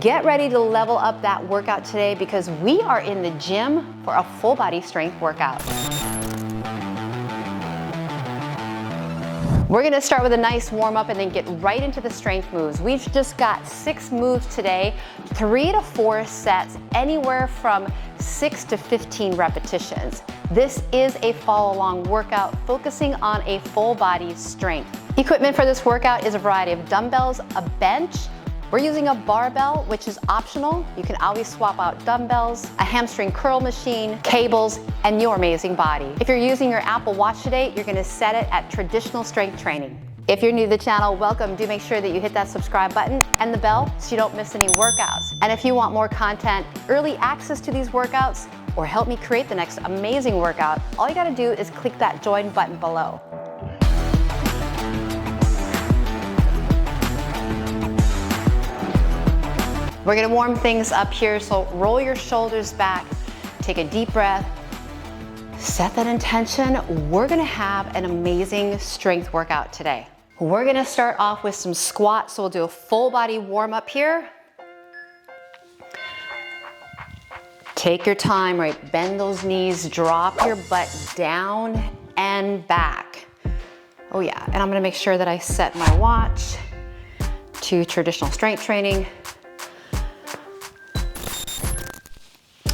Get ready to level up that workout today because we are in the gym for a full body strength workout. We're gonna start with a nice warm up and then get right into the strength moves. We've just got 6 moves today, 3 to 4 sets, anywhere from 6 to 15 repetitions. This is a follow along workout focusing on a full body strength. Equipment for this workout is a variety of dumbbells, a bench. We're using a barbell, which is optional. You can always swap out dumbbells, a hamstring curl machine, cables, and your amazing body. If you're using your Apple Watch today, you're gonna set it at traditional strength training. If you're new to the channel, welcome. Do make sure that you hit that subscribe button and the bell so you don't miss any workouts. And if you want more content, early access to these workouts, or help me create the next amazing workout, all you gotta do is click that join button below. We're gonna warm things up here, so roll your shoulders back, take a deep breath, set that intention. We're gonna have an amazing strength workout today. We're gonna start off with some squats, so we'll do a full body warm up here. Take your time, right? Bend those knees, drop your butt down and back. Oh yeah, and I'm gonna make sure that I set my watch to traditional strength training.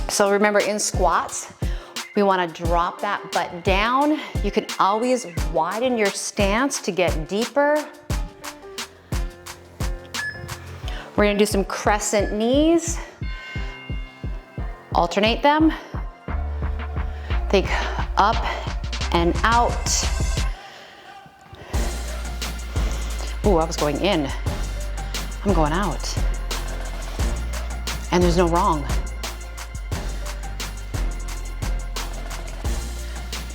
So remember, in squats, we wanna drop that butt down. You can always widen your stance to get deeper. We're gonna do some crescent knees. Alternate them. Think up and out. Ooh, I was going in. I'm going out. And there's no wrong.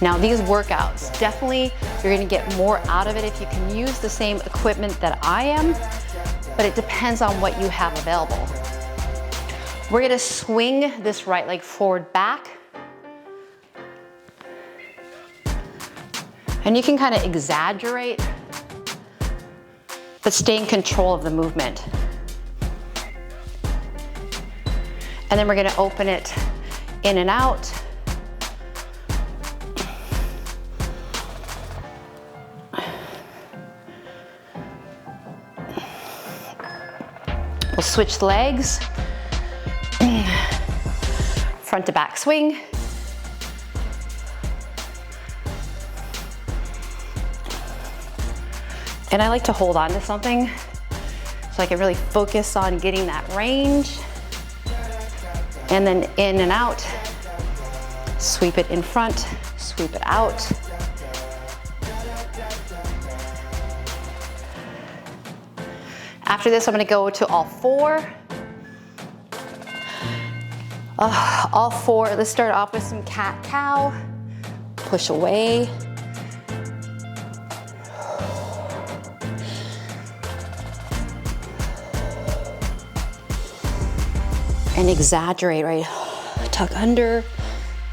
Now these workouts, definitely you're gonna get more out of it if you can use the same equipment that I am, but it depends on what you have available. We're gonna swing this right leg forward back. And you can kind of exaggerate, but stay in control of the movement. And then we're gonna open it in and out. We'll switch legs. Front to back swing. And I like to hold on to something so I can really focus on getting that range. And then in and out. Sweep it in front, sweep it out. After this, I'm gonna go to all 4. All 4, let's start off with some cat-cow. Push away. And exaggerate, right? Tuck under,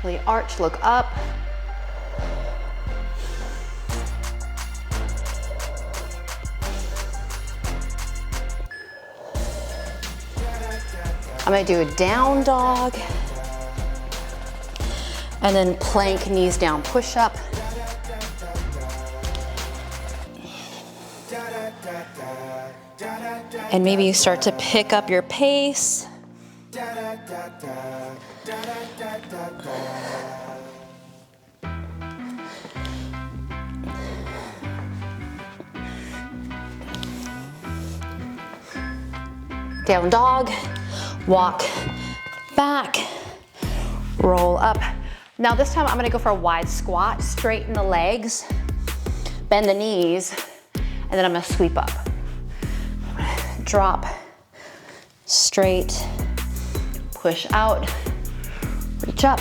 really arch, look up. I'm gonna do a down dog, and then plank, knees down, push up. And maybe you start to pick up your pace. Down dog. Walk back, roll up. Now this time I'm gonna go for a wide squat, straighten the legs, bend the knees, and then I'm gonna sweep up. Drop, straight, push out, reach up.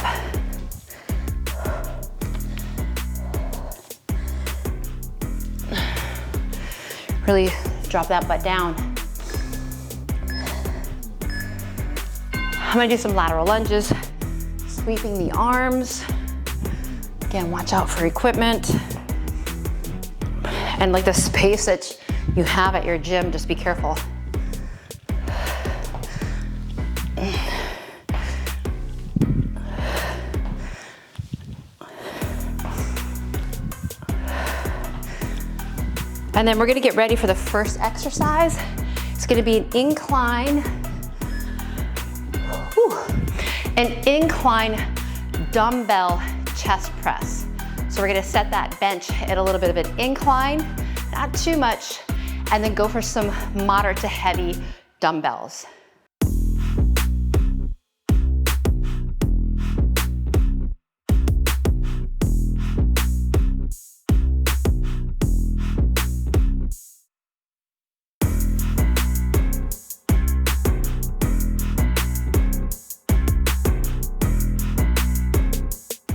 Really drop that butt down. I'm gonna do some lateral lunges, sweeping the arms. Again, watch out for equipment. And like the space that you have at your gym, just be careful. And then we're gonna get ready for the first exercise. It's gonna be an incline, an incline dumbbell chest press. So we're gonna set that bench at a little bit of an incline, not too much, and then go for some moderate to heavy dumbbells.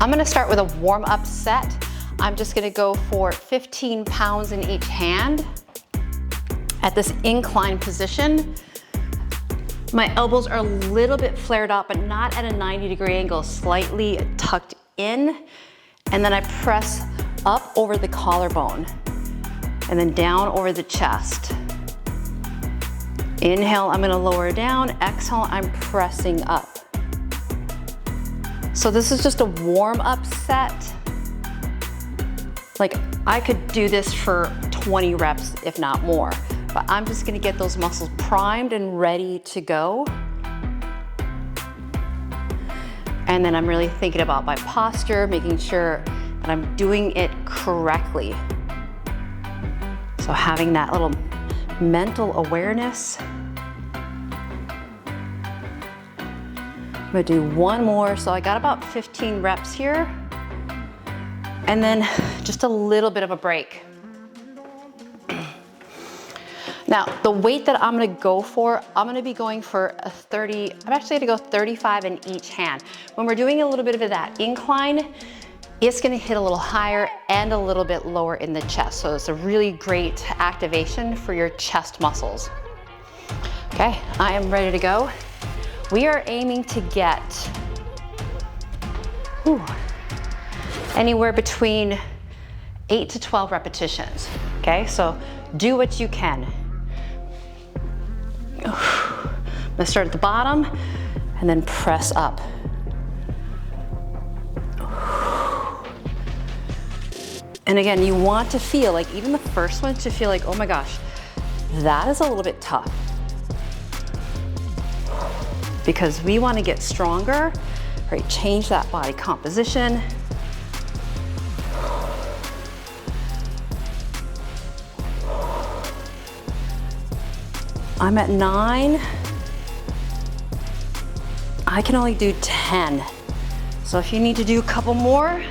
I'm gonna start with a warm-up set. I'm just gonna go for 15 pounds in each hand at this incline position. My elbows are a little bit flared out, but not at a 90-degree angle, slightly tucked in. And then I press up over the collarbone and then down over the chest. Inhale, I'm gonna lower down. Exhale, I'm pressing up. So this is just a warm-up set. Like, I could do this for 20 reps, if not more, but I'm just gonna get those muscles primed and ready to go. And then I'm really thinking about my posture, making sure that I'm doing it correctly. So having that little mental awareness. I'm gonna do one more. So I got about 15 reps here. And then just a little bit of a break. Now, the weight that I'm gonna go for, I'm gonna be going for a 30, I'm actually gonna go 35 in each hand. When we're doing a little bit of that incline, it's gonna hit a little higher and a little bit lower in the chest. So it's a really great activation for your chest muscles. Okay, I am ready to go. We are aiming to get anywhere between 8 to 12 repetitions. Okay, so do what you can. I'm gonna start at the bottom and then press up. And again, you want to feel like, even the first one should feel like, oh my gosh, that is a little bit tough. Because we want to get stronger, right? Change that body composition. I'm at 9. I can only do 10. So if you need to do a couple more,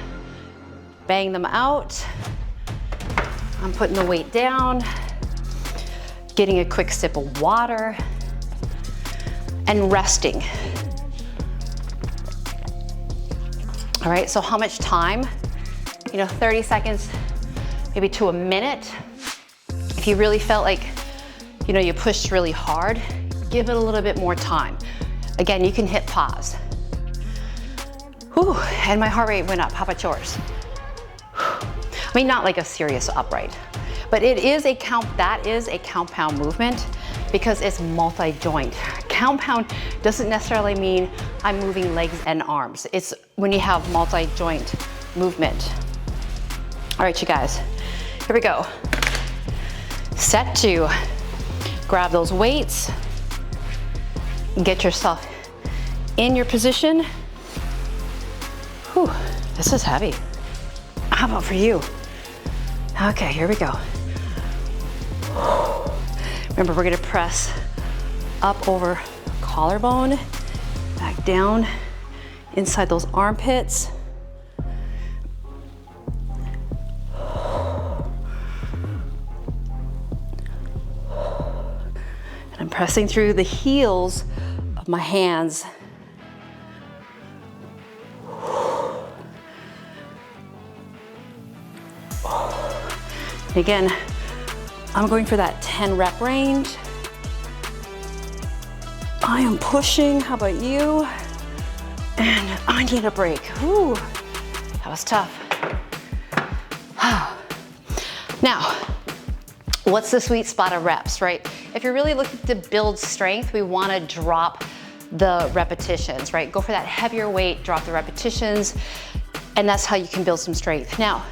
bang them out. I'm putting the weight down, getting a quick sip of water, and resting. All right, so how much time? 30 seconds, maybe to a minute. If you really felt like, you pushed really hard, give it a little bit more time. Again, you can hit pause. Whew, and my heart rate went up. How about yours? I mean, not like a serious upright, but that is a compound movement because it's multi-joint. Compound doesn't necessarily mean I'm moving legs and arms. It's when you have multi-joint movement. All right, you guys, here we go. Set 2. Grab those weights, get yourself in your position. Whew, this is heavy. How about for you? Okay, here we go. Remember, we're gonna press up over collarbone, back down inside those armpits. And I'm pressing through the heels of my hands. And again, I'm going for that 10 rep range. I am pushing, how about you? And I need a break. Whew, that was tough. Now, what's the sweet spot of reps, right? If you're really looking to build strength, we wanna drop the repetitions, right? Go for that heavier weight, drop the repetitions, and that's how you can build some strength. Now,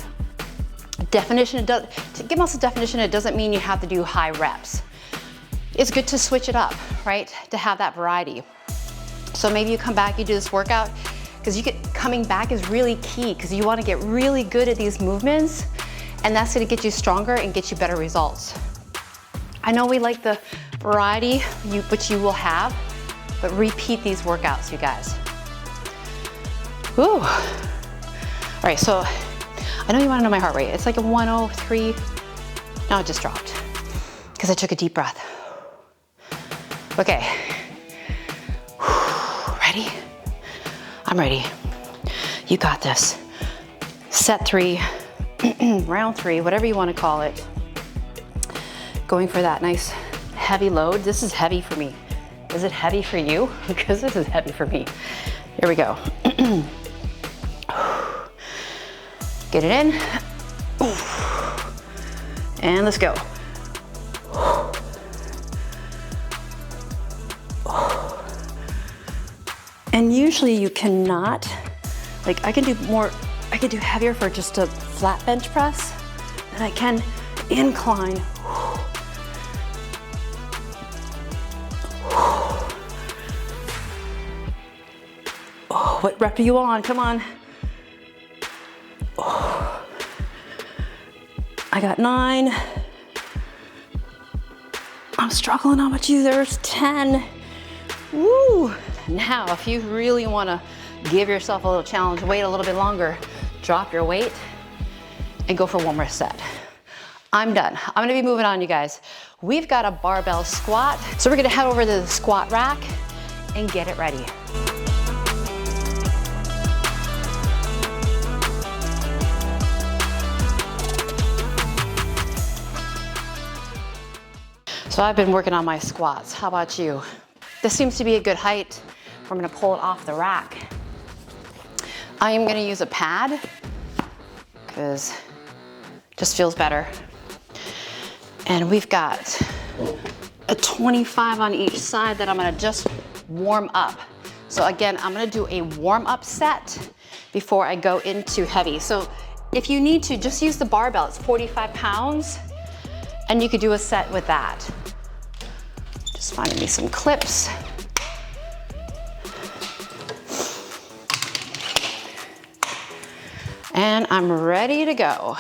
Definition, to give muscle definition, it doesn't mean you have to do high reps. It's good to switch it up, right? To have that variety. So maybe you come back, you do this workout, because coming back is really key, because you want to get really good at these movements, and that's going to get you stronger and get you better results. I know we like the variety, which you will have, but repeat these workouts, you guys. Woo. All right, so I know you want to know my heart rate. It's like a 103. No, it just dropped because I took a deep breath. Okay. Ready? I'm ready. You got this. Set 3, round 3, whatever you want to call it. Going for that nice heavy load. This is heavy for me. Is it heavy for you? Because this is heavy for me. Here we go. Get it in. And let's go. And usually you cannot, like I can do heavier for just a flat bench press than I can incline. Oh, what rep are you on? Come on. Oh. I got 9. I'm struggling. How about you? There's 10. Woo! Now, if you really want to give yourself a little challenge, wait a little bit longer, drop your weight and go for one more set. I'm done. I'm gonna be moving on, you guys. We've got a barbell squat, so we're gonna head over to the squat rack and get it ready. So I've been working on my squats. How about you? This seems to be a good height. I'm gonna pull it off the rack. I am gonna use a pad because it just feels better. And we've got a 25 on each side that I'm gonna just warm up. So again, I'm gonna do a warm up set before I go into heavy. So if you need to, just use the barbell. It's 45 pounds and you could do a set with that. Just finding me some clips. And I'm ready to go.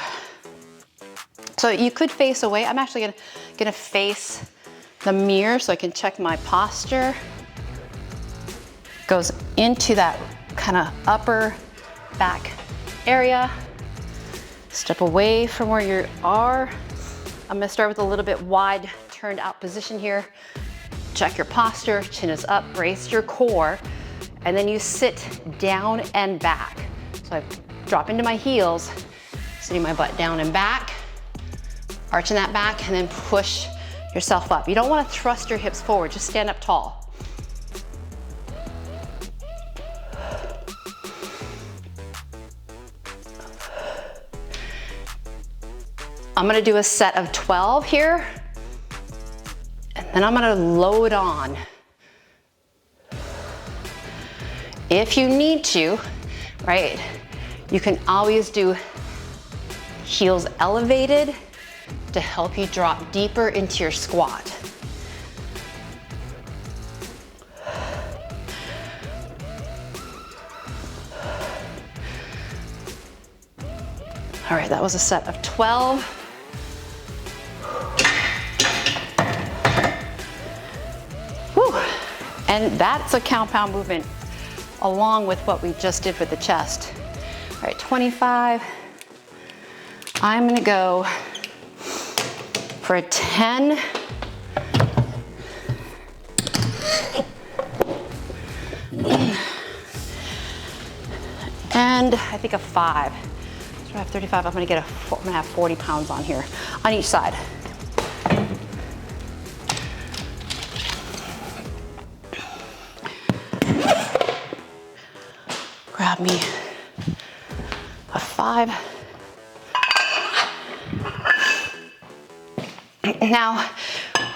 So you could face away. I'm actually gonna face the mirror so I can check my posture. Goes into that kind of upper back area. Step away from where you are. I'm gonna start with a little bit wide turned out position here. Check your posture, chin is up, brace your core, and then you sit down and back. So I drop into my heels, sitting my butt down and back, arching that back, and then push yourself up. You don't want to thrust your hips forward, just stand up tall. I'm gonna do a set of 12 here, and then I'm gonna load on. If you need to, right, you can always do heels elevated to help you drop deeper into your squat. All right, that was a set of 12. Whew. And that's a compound movement along with what we just did with the chest. All right, 25. I'm gonna go for a 10. And I think a 5. So I have 35, I'm gonna have 40 pounds on here, on each side. Grab me a 5. Now,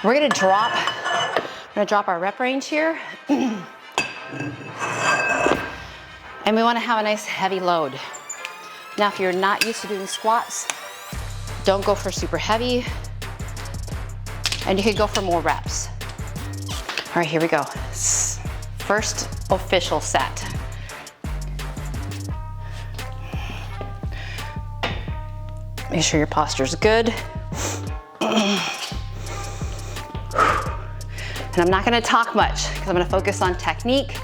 we're gonna drop our rep range here. And we wanna have a nice heavy load. Now, if you're not used to doing squats, Don't go for super heavy. And you could go for more reps. All right, here we go. First official set. Make sure your posture's good. And I'm not gonna talk much because I'm gonna focus on technique.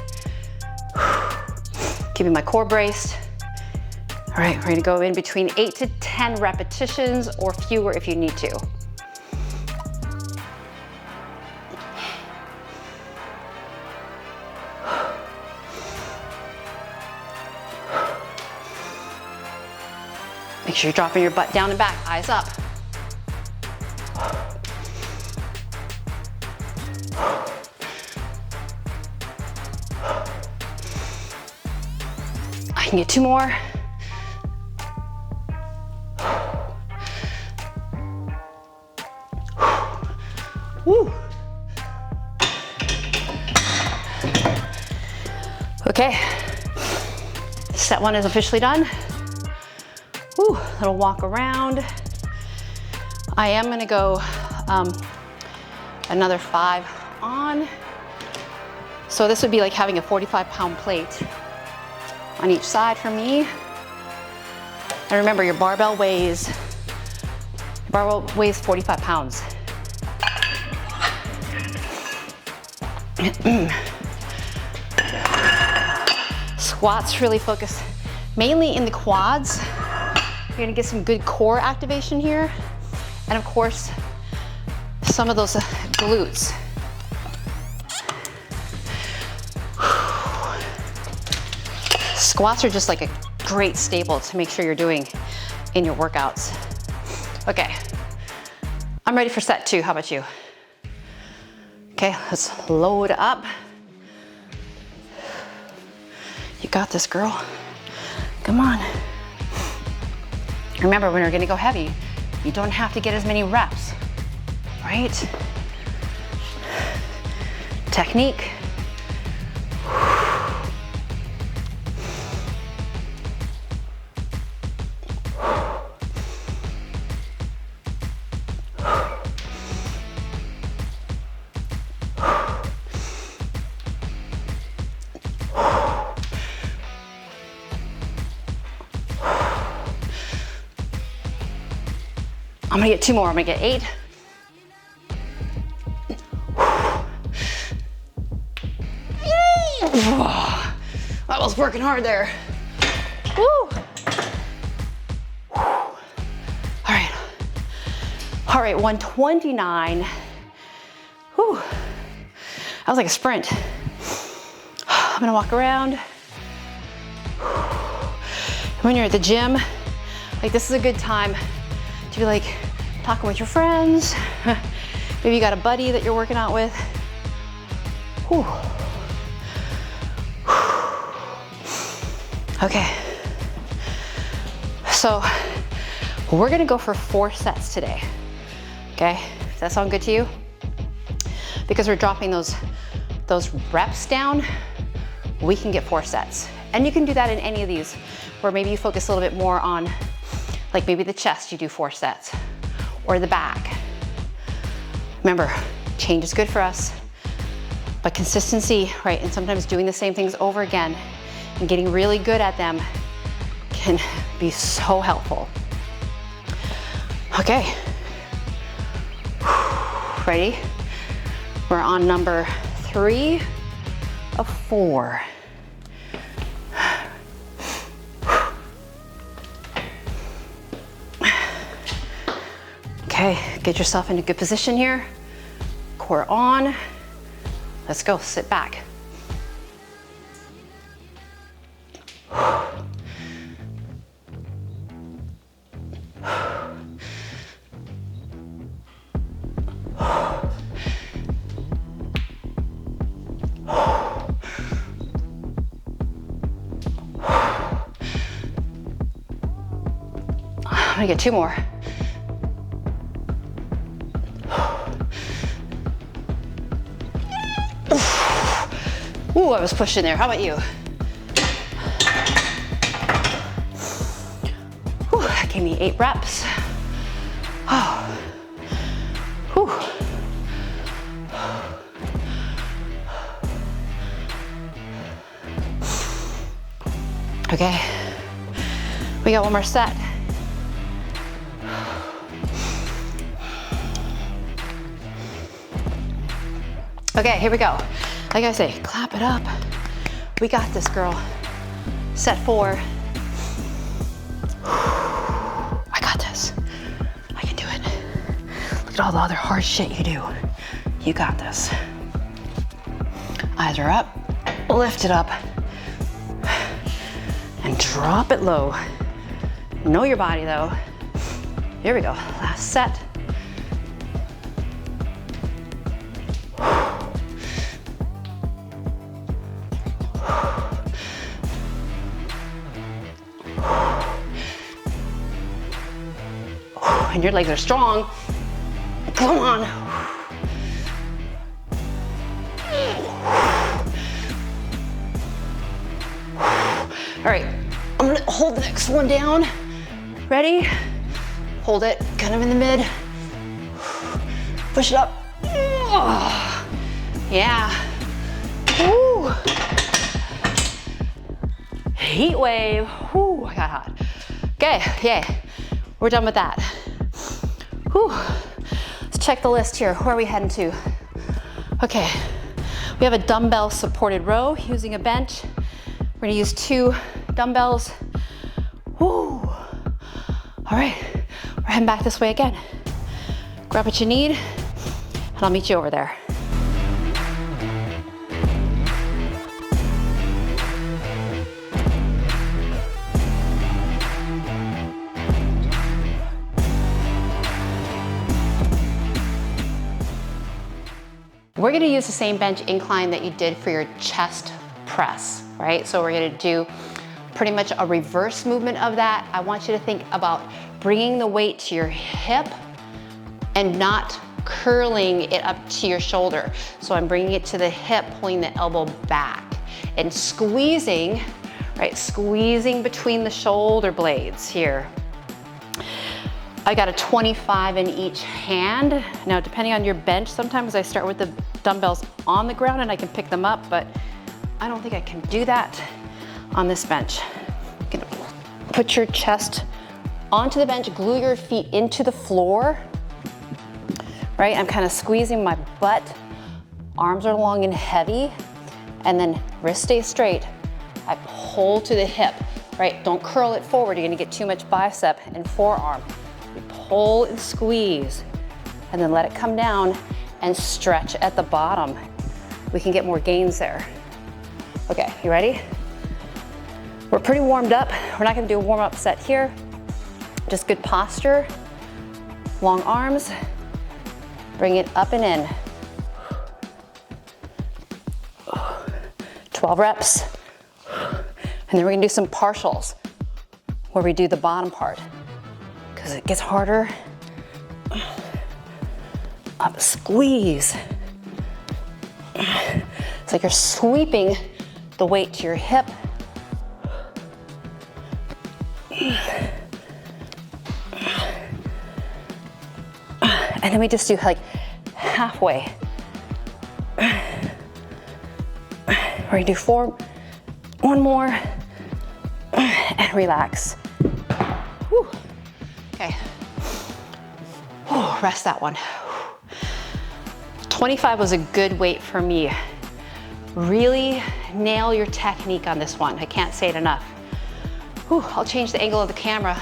Keeping my core braced. All right, we're gonna go in between 8 to 10 repetitions or fewer if you need to. Make sure you're dropping your butt down and back, eyes up. I can get 2 more. Woo. Okay, set 1 is officially done. Woo, little walk around. I am gonna go another 5 on. So this would be like having a 45-pound plate on each side for me. And remember, your barbell weighs 45 pounds. Squats really focus mainly in the quads. You're gonna get some good core activation here. And of course, some of those glutes. Squats are just like a great staple to make sure you're doing in your workouts. Okay, I'm ready for set 2. How about you? Okay, let's load up. You got this, girl. Come on. Remember, when you're gonna go heavy, you don't have to get as many reps, right? Technique. I'm gonna get 2 more. I'm gonna get 8. I was working hard there. Woo. All right. All right, 129. Whew. That was like a sprint. I'm gonna walk around. When you're at the gym, like this is a good time to be like talking with your friends. Maybe you got a buddy that you're working out with. Whew. Okay, so we're gonna go for 4 sets today, okay? Does that sound good to you? Because we're dropping those reps down, we can get 4 sets. And you can do that in any of these, where maybe you focus a little bit more on, like maybe the chest, you do 4 sets, or the back. Remember, change is good for us, but consistency, right? And sometimes doing the same things over again and getting really good at them can be so helpful. Okay, ready? We're on number 3 of 4. Okay, get yourself in a good position here. Core on. Let's go, sit back. I'm gonna get 2 more. Ooh, I was pushing there. How about you? Whew, that gave me 8 reps. Whew. Okay, we got one more set. Okay, here we go. Like I say, clap it up. We got this, girl. Set 4. I got this. I can do it. Look at all the other hard shit you do. You got this. Eyes are up. Lift it up. And drop it low. Know your body though. Here we go. Last set. And your legs are strong. Come on. All right, I'm gonna hold the next one down. Ready? Hold it, kind of in the mid. Push it up. Yeah. Woo. Heat wave. Woo, I got hot. Okay, yay. We're done with that. Whew. Let's check the list here. Where are we heading to? Okay, we have a dumbbell supported row using a bench. We're gonna use 2 dumbbells. Woo. All right, we're heading back this way again. Grab what you need, and I'll meet you over there. We're gonna use the same bench incline that you did for your chest press, right? So we're gonna do pretty much a reverse movement of that. I want you to think about bringing the weight to your hip and not curling it up to your shoulder. So I'm bringing it to the hip, pulling the elbow back and squeezing, right? Squeezing between the shoulder blades here. I got a 25 in each hand. Now, depending on your bench, sometimes I start with the dumbbells on the ground and I can pick them up, but I don't think I can do that on this bench. You can put your chest onto the bench, glue your feet into the floor, right? I'm kind of squeezing my butt. Arms are long and heavy, and then wrist stays straight. I pull to the hip, right? Don't curl it forward. You're gonna get too much bicep and forearm. You pull and squeeze, and then let it come down and stretch at the bottom. We can get more gains there. Okay, you ready? We're pretty warmed up. We're not gonna do a warm-up set here. Just good posture, long arms, bring it up and in. 12 reps. And then we're gonna do some partials where we do the bottom part because it gets harder. Up, squeeze. It's like you're sweeping the weight to your hip. And then we just do like halfway. We're gonna do 4, one more, and relax. Whew. Okay, rest that one. 25 was a good weight for me. Really nail your technique on this one. I can't say it enough. Whew, I'll change the angle of the camera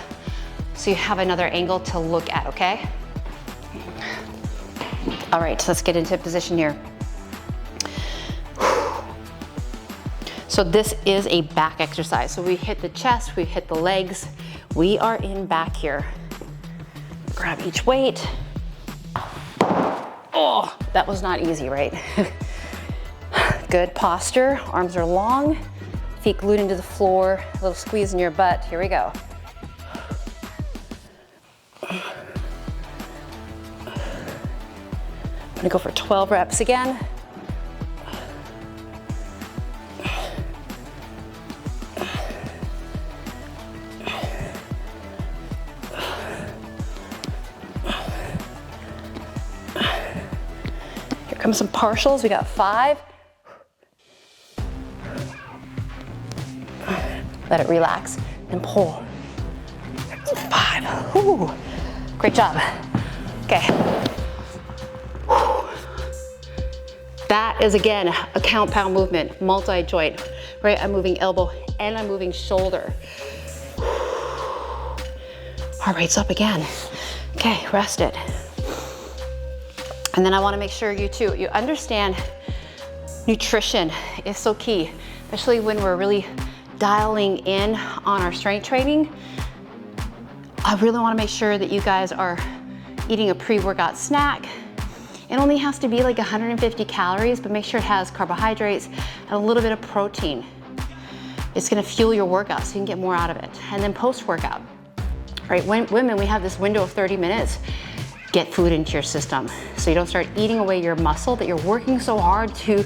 so you have another angle to look at, okay? All right, so let's get into position here. So this is a back exercise. So we hit the chest, we hit the legs. We are in back here. Grab each weight. Oh, that was not easy, right? Good posture, arms are long, feet glued into the floor, a little squeeze in your butt. Here we go. I'm gonna go for 12 reps again. come some partials. We got 5. Let it relax and pull. 5. Ooh. Great job. Okay. That is, again, a count pound movement, multi-joint, right? I'm moving elbow and I'm moving shoulder. Heart rate's up again. Okay, rest it. And then I wanna make sure you understand nutrition is so key, especially when we're really dialing in on our strength training. I really wanna make sure that you guys are eating a pre-workout snack. It only has to be like 150 calories, but make sure it has carbohydrates and a little bit of protein. It's gonna fuel your workout so you can get more out of it. And then post-workout, right? Women, we have this window of 30 minutes. Get food into your system so you don't start eating away your muscle that you're working so hard to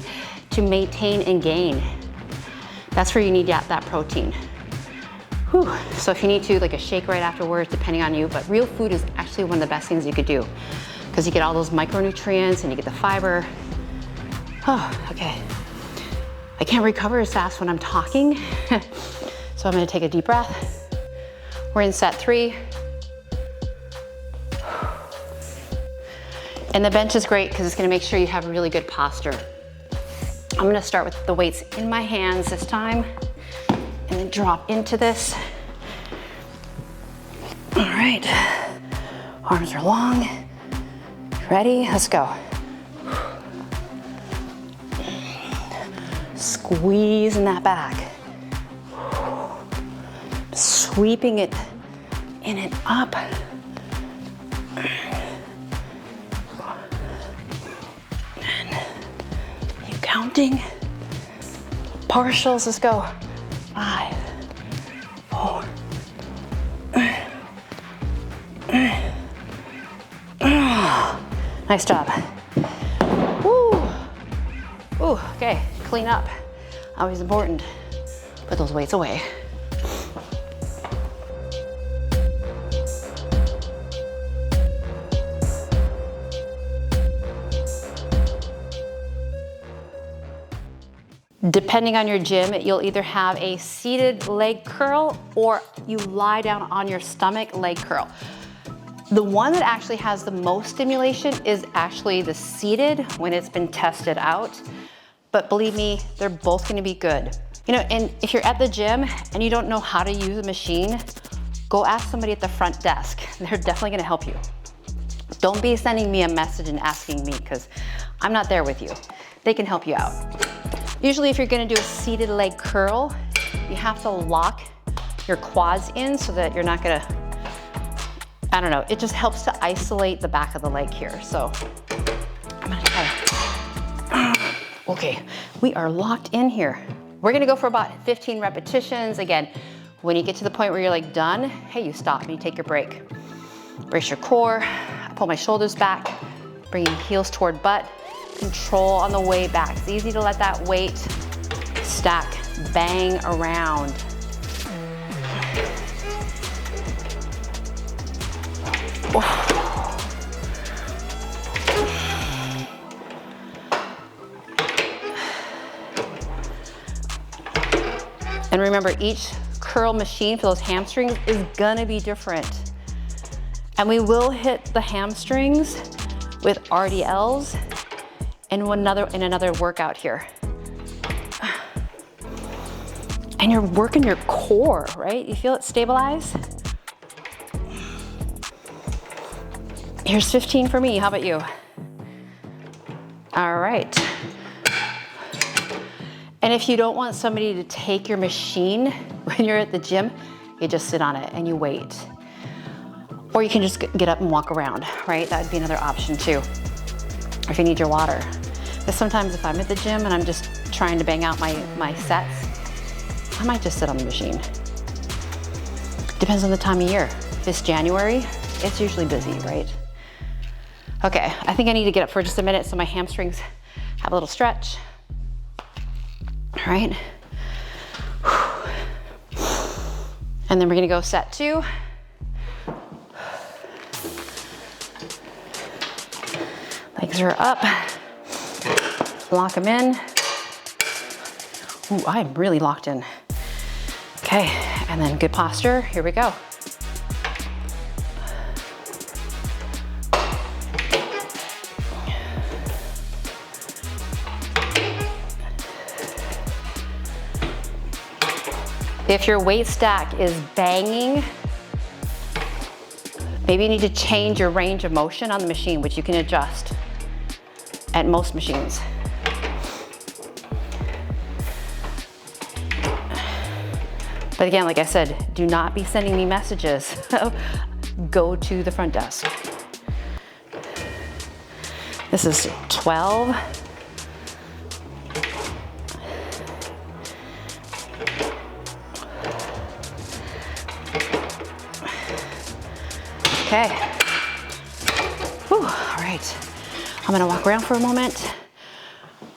maintain and gain. That's where you need that protein. Whew. So if you need to, like a shake right afterwards, depending on you, but real food is actually one of the best things you could do because you get all those micronutrients and you get the fiber. Oh, okay. I can't recover as fast when I'm talking. So I'm gonna take a deep breath. We're in set 3. And the bench is great because it's gonna make sure you have really good posture. I'm gonna start with the weights in my hands this time and then drop into this. All right, arms are long. Ready, let's go. Squeeze in that back. Sweeping it in and up. Counting. Partials, let's go. 5, 4. Nice job. Woo. Ooh, okay, clean up. Always important. Put those weights away. Depending on your gym, you'll either have a seated leg curl or you lie down on your stomach leg curl. The one that actually has the most stimulation is actually the seated when it's been tested out. But believe me, they're both gonna be good. You know, and if you're at the gym and you don't know how to use a machine, go ask somebody at the front desk. They're definitely gonna help you. Don't be sending me a message and asking me because I'm not there with you. They can help you out. Usually if you're gonna do a seated leg curl, you have to lock your quads in so that you're not gonna, I don't know, it just helps to isolate the back of the leg here. So I'm gonna try. Okay, we are locked in here. We're gonna go for about 15 repetitions. Again, when you get to the point where you're like done, hey, you stop and you take your break. Brace your core, I pull my shoulders back, bringing heels toward butt. Control on the way back. It's easy to let that weight stack, bang around. And remember, each curl machine for those hamstrings is gonna be different. And we will hit the hamstrings with RDLs in another workout here. And you're working your core, right? You feel it stabilize? Here's 15 for me, how about you? All right. And if you don't want somebody to take your machine when you're at the gym, you just sit on it and you wait. Or you can just get up and walk around, right? That would be another option too. Or if you need your water. Because sometimes if I'm at the gym and I'm just trying to bang out my sets, I might just sit on the machine. Depends on the time of year. If it's January, it's usually busy, right? Okay, I think I need to get up for just a minute so my hamstrings have a little stretch. All right. And then we're gonna go set 2. Legs are up. lock them in. Ooh, I'm really locked in. Okay, and then good posture, here we go. If your weight stack is banging, maybe you need to change your range of motion on the machine, which you can adjust at most machines. But again, like I said, do not be sending me messages. Go to the front desk. This is 12. Okay. Whew, all right. I'm gonna walk around for a moment.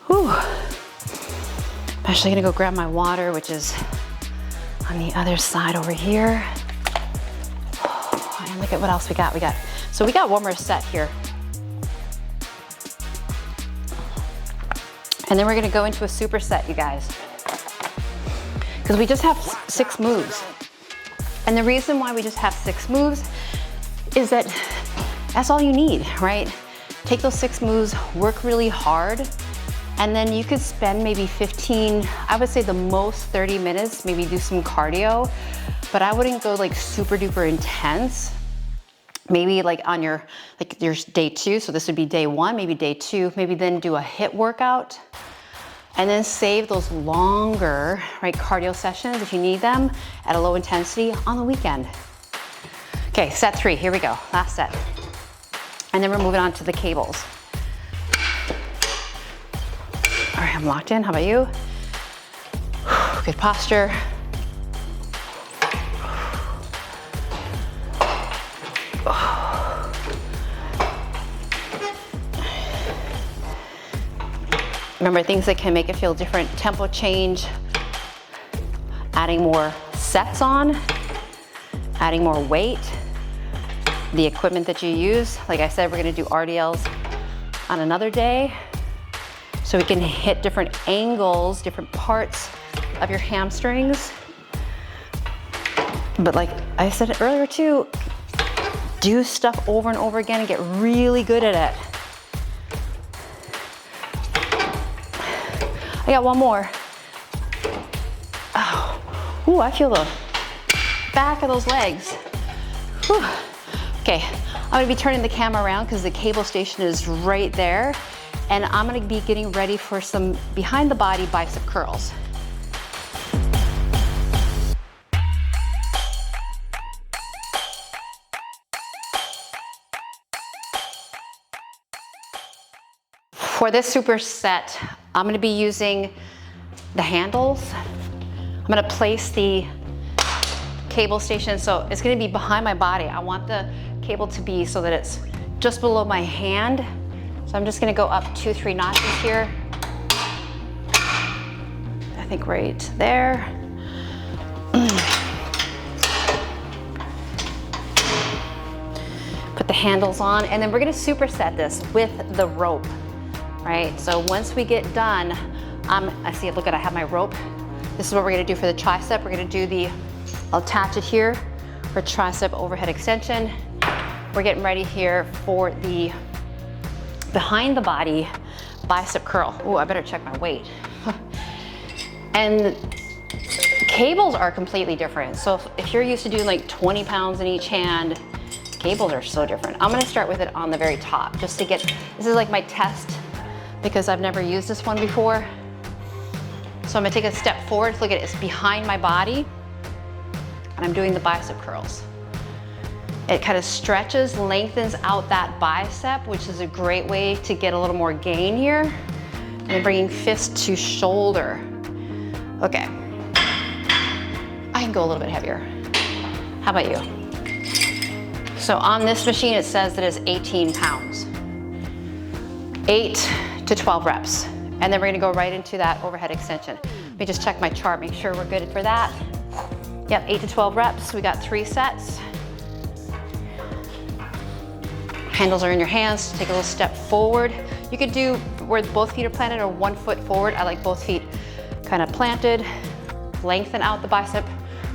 Whew. I'm actually gonna go grab my water, which is on the other side over here. Oh, and look at what else we got. So we got one more set here. And then we're gonna go into a superset, you guys. Because we just have 6 moves. And the reason why we just have 6 moves is that that's all you need, right? Take those 6 moves, work really hard, and then you could spend maybe 15, I would say the most 30 minutes, maybe do some cardio, but I wouldn't go like super duper intense. Maybe like on your day 2, so this would be day 1, maybe day 2, maybe then do a HIIT workout, and then save those longer, right, cardio sessions if you need them at a low intensity on the weekend. Okay, set 3, here we go, last set. And then we're moving on to the cables. All right, I'm locked in, how about you? Good posture. Remember, things that can make it feel different, tempo change, adding more sets on, adding more weight, the equipment that you use. Like I said, we're gonna do RDLs on another day so we can hit different angles, different parts of your hamstrings. But like I said earlier too, do stuff over and over again and get really good at it. I got one more. Oh, ooh, I feel the back of those legs. Whew. Okay, I'm gonna be turning the camera around because the cable station is right there, and I'm gonna be getting ready for some behind the body bicep curls. For this superset, I'm gonna be using the handles. I'm gonna place the cable station, so it's gonna be behind my body. I want the cable to be so that it's just below my hand. So I'm just gonna go up 2-3 notches here. I think right there. Put the handles on, and then we're gonna superset this with the rope, right? So once we get done, I see it, look at, I have my rope. This is what we're gonna do for the tricep. We're gonna do the, I'll attach it here for tricep overhead extension. We're getting ready here for the behind the body bicep curl. Oh, I better check my weight. And cables are completely different. So if you're used to doing like 20 pounds in each hand, cables are so different. I'm gonna start with it on the very top just to get, this is like my test because I've never used this one before. So I'm gonna take a step forward, look at it, it's behind my body, and I'm doing the bicep curls. It kind of stretches, lengthens out that bicep, which is a great way to get a little more gain here. And then bringing fist to shoulder. Okay, I can go a little bit heavier. How about you? So on this machine, it says that it's 18 pounds. 8 to 12 reps. And then we're gonna go right into that overhead extension. Let me just check my chart, make sure we're good for that. Yep, 8 to 12 reps. We got 3 sets. Handles are in your hands. Take a little step forward. You could do where both feet are planted or 1 foot forward. I like both feet kind of planted. Lengthen out the bicep,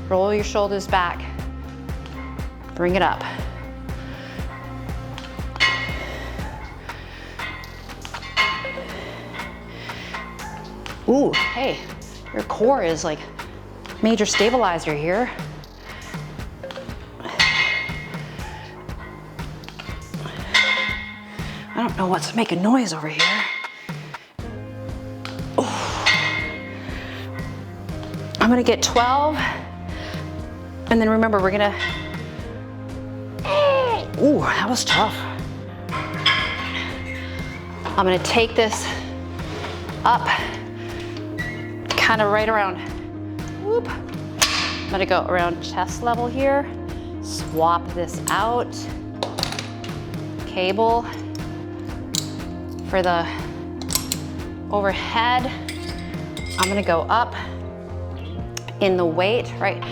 roll your shoulders back, bring it up. Ooh, hey, your core is like major stabilizer here. I don't know what's making noise over here. I'm gonna get 12, and then remember we're gonna, ooh, that was tough. I'm gonna take this up, kind of right around, whoop. I'm gonna go around chest level here, swap this out, cable for the overhead. I'm gonna go up in the weight, right?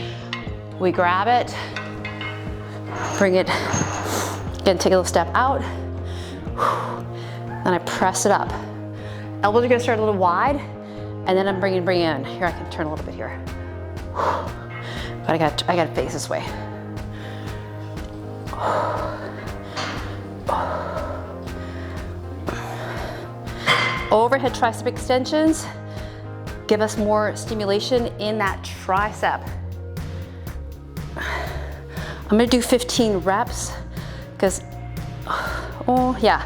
We grab it, bring it, again, take a little step out, and I press it up. Elbows are gonna start a little wide, and then I'm bringing in. Here, I can turn a little bit here. But I gotta face this way. Overhead tricep extensions give us more stimulation in that tricep. I'm gonna do 15 reps because, oh yeah,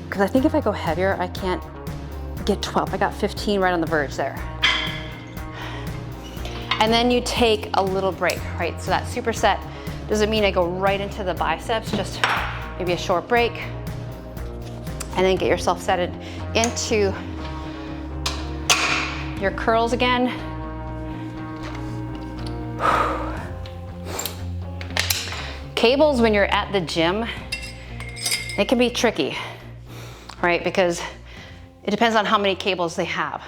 because I think if I go heavier, I can't get 12. I got 15 right on the verge there. And then you take a little break, right? So that superset doesn't mean I go right into the biceps, just maybe a short break, and then get yourself set into your curls again. Cables, when you're at the gym, it can be tricky, right? Because it depends on how many cables they have.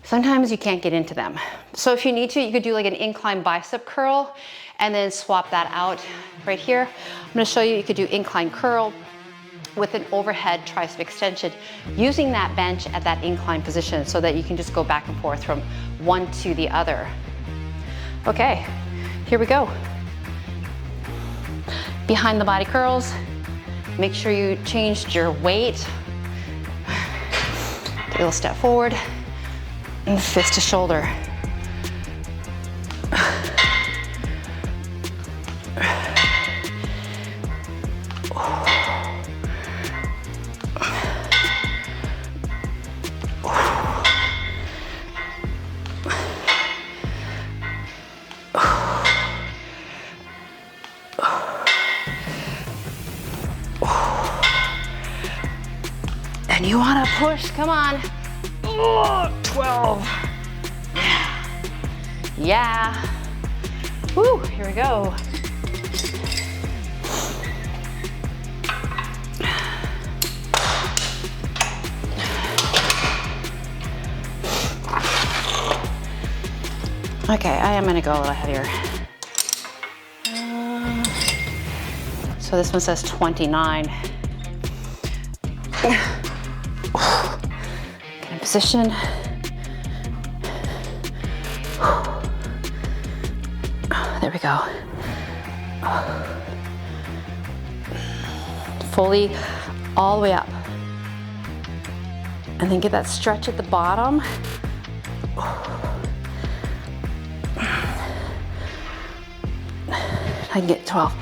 Sometimes you can't get into them. So if you need to, you could do like an incline bicep curl and then swap that out right here. I'm gonna show you, you could do incline curl with an overhead tricep extension using that bench at that incline position so that you can just go back and forth from one to the other. Okay, here we go. Behind the body curls, make sure you changed your weight. Take a little step forward and fist to shoulder. And you wanna push, come on. Oh, 12. Yeah. Yeah. Woo, here we go. Okay, I am gonna go a little heavier. So this one says 29. Get in position. There we go. Fully all the way up. And then get that stretch at the bottom. I can get 12,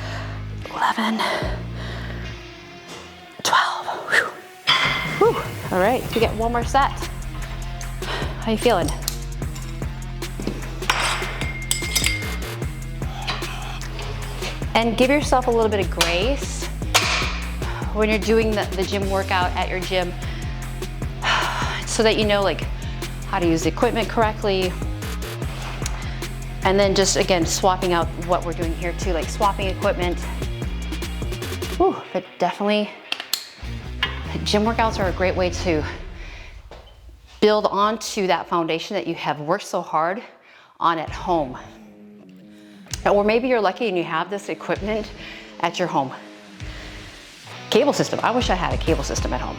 11, 12. Whew. Whew. All right, we get one more set. How you feeling? And give yourself a little bit of grace when you're doing the gym workout at your gym so that you know like how to use the equipment correctly. And then just, again, swapping out what we're doing here too, like swapping equipment. Whew, but definitely, gym workouts are a great way to build onto that foundation that you have worked so hard on at home. Or maybe you're lucky and you have this equipment at your home. Cable system, I wish I had a cable system at home.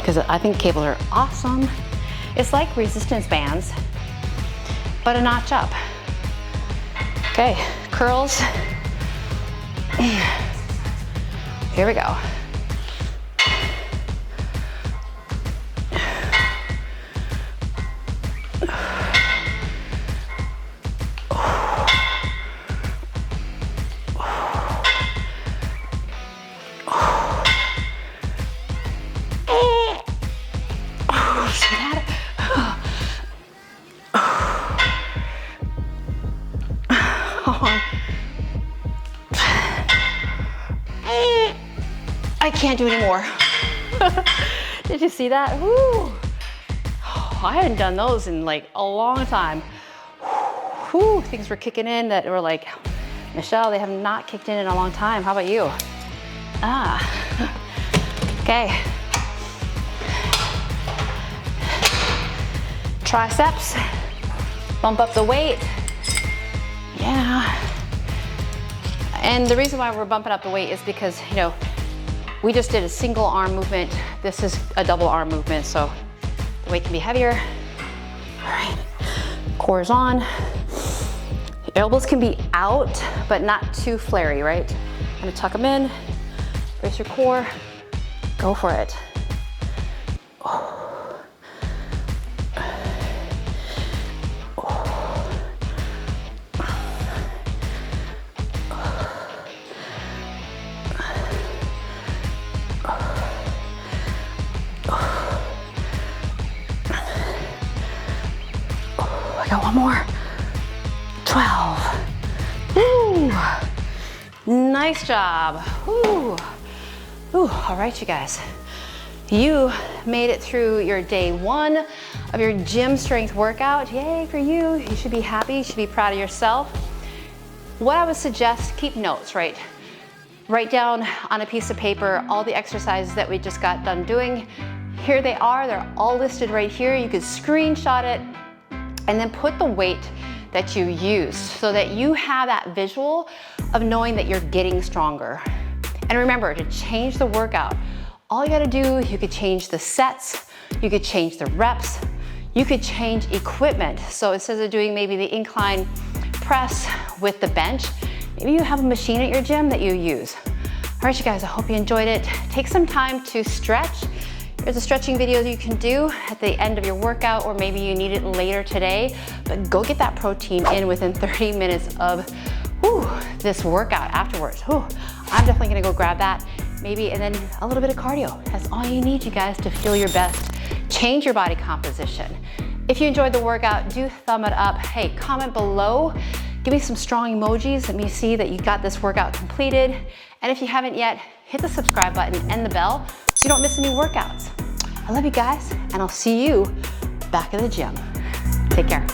because I think cables are awesome. It's like resistance bands, but a notch up. Okay, curls. Here we go. I can't do anymore. Did you see that? Woo. I hadn't done those in like a long time. Whew, things were kicking in that were like, Michelle, they have not kicked in a long time. How about you? Okay. Triceps, bump up the weight. Yeah. And the reason why we're bumping up the weight is because, you know, we just did a single arm movement. This is a double arm movement, so the weight can be heavier. All right, core is on. Elbows can be out, but not too flary, right? I'm gonna tuck them in, brace your core, go for it. I got one more. 12. Woo. Nice job. Woo. Ooh, all right, you guys. You made it through your day 1 of your gym strength workout. Yay for you. You should be happy. You should be proud of yourself. What I would suggest, keep notes, right? Write down on a piece of paper all the exercises that we just got done doing. Here they are. They're all listed right here. You could screenshot it and then put the weight that you used so that you have that visual of knowing that you're getting stronger. And remember, to change the workout, all you gotta do, you could change the sets, you could change the reps, you could change equipment. So instead of doing maybe the incline press with the bench, maybe you have a machine at your gym that you use. All right, you guys, I hope you enjoyed it. Take some time to stretch. There's a stretching video that you can do at the end of your workout, or maybe you need it later today, but go get that protein in within 30 minutes of this workout afterwards. I'm definitely gonna go grab that, maybe, and then a little bit of cardio. That's all you need, you guys, to feel your best. Change your body composition. If you enjoyed the workout, do thumb it up. Hey, comment below. Give me some strong emojis. Let me see that you got this workout completed. And if you haven't yet, hit the subscribe button and the bell so you don't miss any workouts. I love you guys, and I'll see you back in the gym. Take care.